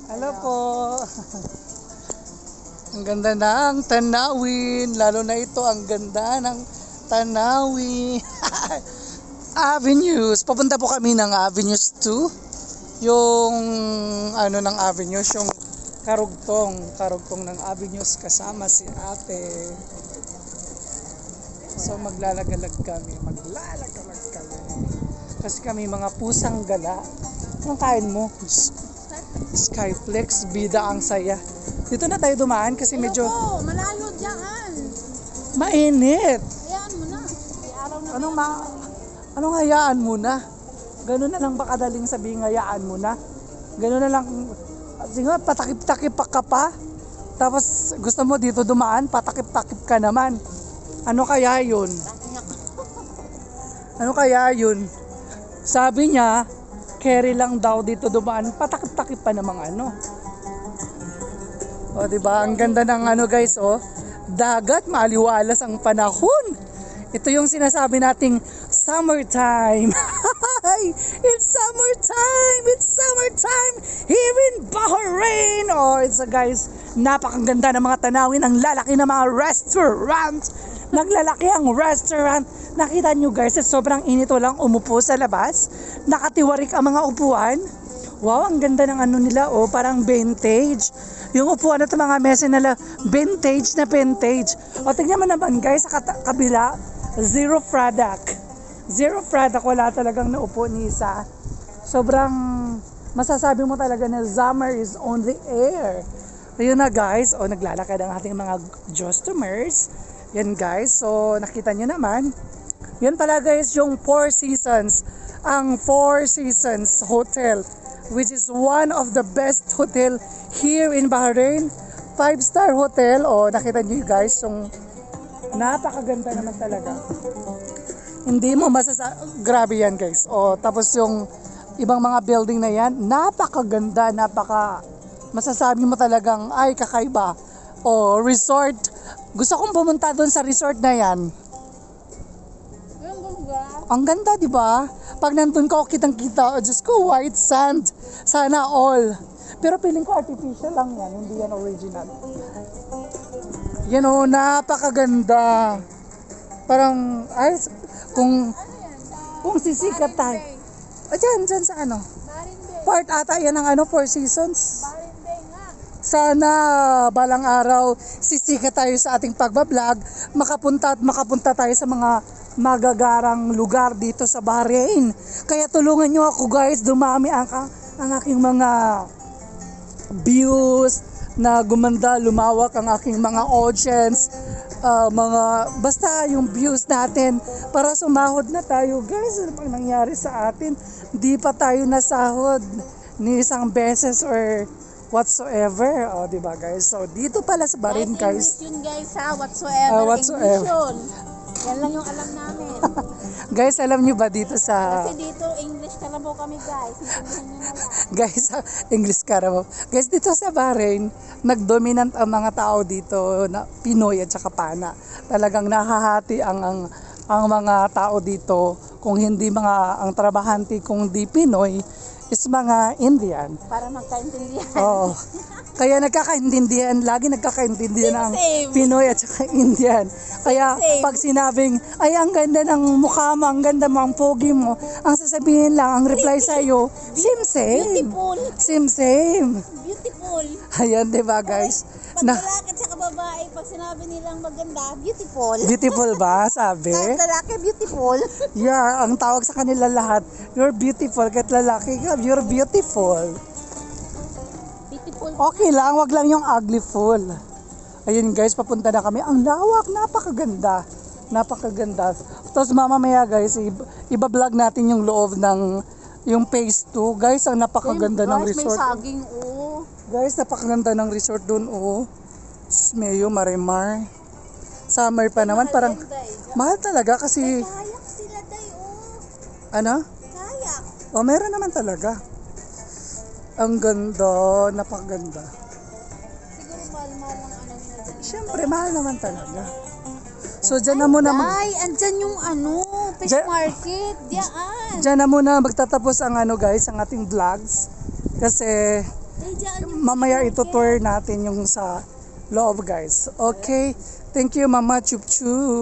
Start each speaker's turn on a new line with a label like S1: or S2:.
S1: Hello po. Ang ganda ng tanawin. Lalo na ito, ang ganda ng tanawin. Avenues. Papunta po kami ng Avenues 2. Yung ano ng Avenues, yung karugtong ng Avenues kasama si ate. So maglalagalag kami. Kasi kami mga pusang gala. Anong kain mo? Skyflex, bida ang saya. Dito na tayo dumaan kasi medyo
S2: Ayoko, malayo dyan.
S1: mainit.
S2: Hayaan mo na. May araw na.
S1: Anong hayaan mo na? Ganun na lang ba kadaling sabihin hayaan mo na? Ganun na lang. Sige, patakip-takip ka pa. Tapos gusto mo dito dumaan, patakip-takip ka naman. Ano kaya yun? Ano kaya yun? Sabi niya, carry lang daw dito dumaan, patakip-takip pa namang ano. O diba, ang ganda ng ano guys, oh. Dagat, maaliwalas ang panahon. Ito yung sinasabi nating summertime. It's summertime! It's summertime here in Bahrain! Oh, it's guys, napakaganda ng mga tanawin, ang lalaki ng mga restaurant. Naglalaki ang restaurant. Nakita nyo guys, sobrang init, walang umupo sa labas. Nakatiwarik ang mga upuan. Wow, ang ganda ng ano nila, oh, parang vintage. Yung upuan at mga mesa nila, vintage na vintage. O, tingnan mo naman guys, sa kabila, zero product. Zero product, wala talagang naupo ni isa. Sobrang, masasabi mo talaga na summer is on the air. Ayun na guys, o, naglalakad ang ating mga customers. Yan guys, so nakita nyo naman. Yan pala guys, yung Four Seasons. Ang Four Seasons Hotel, which is one of the best hotel here in Bahrain. 5-star hotel. O, nakita nyo guys, yung napakaganda naman talaga. Hindi mo grabe yan guys. O, tapos yung ibang mga building na yan, napakaganda, masasabi mo talagang, ay, kakaiba. O, resort. Gusto kong pumunta doon sa resort na yan. Ang ganda, di ba? Pag nandun ka, kitang-kita, Diyos ko, white sand. Sana all. Pero feeling ko artificial lang yan, hindi yan original. Yan o, napakaganda. Parang, ay, kung sisikat tayo. Dyan sa ano? Part ata yan ng ano, Four Seasons. Sana balang araw sisikat tayo sa ating pagbablog, makapunta tayo sa mga magagarang lugar dito sa Bahrain. Kaya tulungan nyo ako guys, dumami ang aking mga views na gumanda, lumawak ang aking mga audience, basta yung views natin para sumahod na tayo guys. Ano pang nangyari sa atin? Di pa tayo nasahod ni isang beses or whatsoever. O, diba guys? So, dito pala sa Bahrain guys.
S2: English yun guys ha, whatsoever. English yun. Yan lang yung alam namin.
S1: Guys, alam nyo ba dito sa...
S2: Kasi dito, English Carabao kami guys. Intindihan nyo na lang.
S1: Guys, English Carabao. Guys, dito sa Bahrain, nagdominant ang mga tao dito na Pinoy at saka Pana. Talagang nakahati ang mga tao dito. Kung hindi ang trabahante, kung di Pinoy, is mga Indian.
S2: Para magkaintindihan.
S1: Oo. Kaya lagi nagkakaintindihan ang Pinoy at saka Indian. Kaya pag sinabing, ay ang ganda ng mukha mo, ang ganda mo, ang pogi mo, ang sasabihin lang, ang reply sa'yo, same.
S2: Beautiful.
S1: Same.
S2: Beautiful.
S1: Ayan, diba guys?
S2: Pag lalaki at saka babae, pag sinabi nilang maganda, beautiful.
S1: Beautiful ba, sabi?
S2: Kahit lalaki, beautiful.
S1: Yeah, ang tawag sa kanila lahat, you're beautiful. Kahit lalaki ka, you're beautiful.
S2: Beautiful.
S1: Okay lang, wag lang yung ugly fool. Ayun guys, papunta na kami. Ang lawak, napakaganda. Tapos mamamaya guys, iba-vlog natin yung loob ng yung phase 2. Guys, ang napakaganda ng resort.
S2: May saging, oh.
S1: Guys, napakaganda ng resort doon, oh. Mayo, Marimar. Summer pa naman, parang mahal talaga kasi...
S2: May kayak sila, day, oh.
S1: Ano?
S2: Kayak.
S1: Oh, meron naman talaga. Ang ganda, napakaganda.
S2: Siguro mahal-mahal ang ano nila dyan.
S1: Siyempre, mahal naman talaga. So, dyan na muna
S2: Ay, andyan yung fish market. Diyan.
S1: Dyan na muna magtatapos ang guys, ang ating vlogs. Kasi mamaya ito-tour natin yung sa loob guys. Okay, thank you Mama Chup Chup.